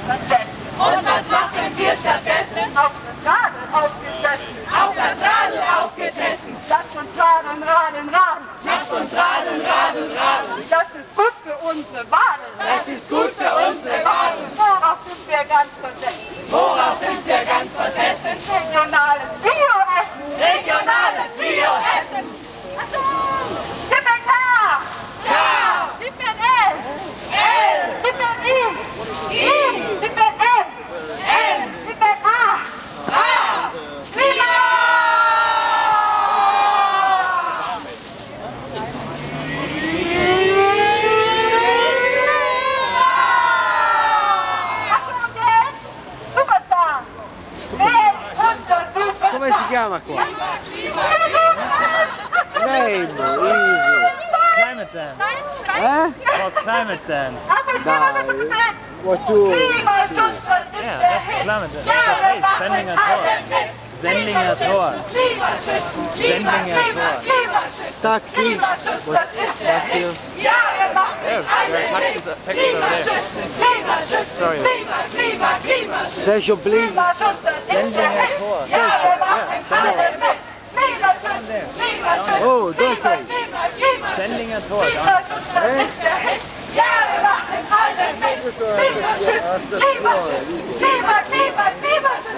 Prinzessin. Und was machen wir stattdessen? Auf das Radl aufgesessen. Auf das Radl aufgesessen. Lasst uns radeln, radeln, radeln. Lasst uns radeln, radeln, radeln. Das ist gut für unsere Wadeln. Das ist gut für unsere Wadeln. Worauf sind wir ganz versessen? Worauf sind wir ganz versessen? Regionales Bio-Essen. Regionales Bio-Essen. Gib mir K. K. Gib mir L. L. Gib mir I. I. Gib mir M. M. Gib mir A. A. Klima! Superstar! Unser Superstar! Come si chiama qua? Rainbow, easy. Climate dance. Called climate dance. Dai, what tu? Klimaschutz, das ist Yeah, der that's Hit! climate dance. Ja, That's wir hey, machen Sendlinger alle Tor. mit! Sendlinger Tor. Klimaschützen, Sendlinger Tor. Klimaschützen, Taxi. Klimaschutz, das ist der Hit. Ja, wir machen alle mit! Klimaschützen, Klimaschützen, Sorry. Klimaschützen. Station please. Klimaschutz, das ist der Hit! Ja, wir machen alle mit! Klimaschutz, Klimaschutz, Oh, dove sei? Klimaschutz, Sendlinger Tor. Klimaschutz, das ist der Hit! Ja, wir machen alle mit! Klimaschutz, Klimaschutz, Klimaschutz,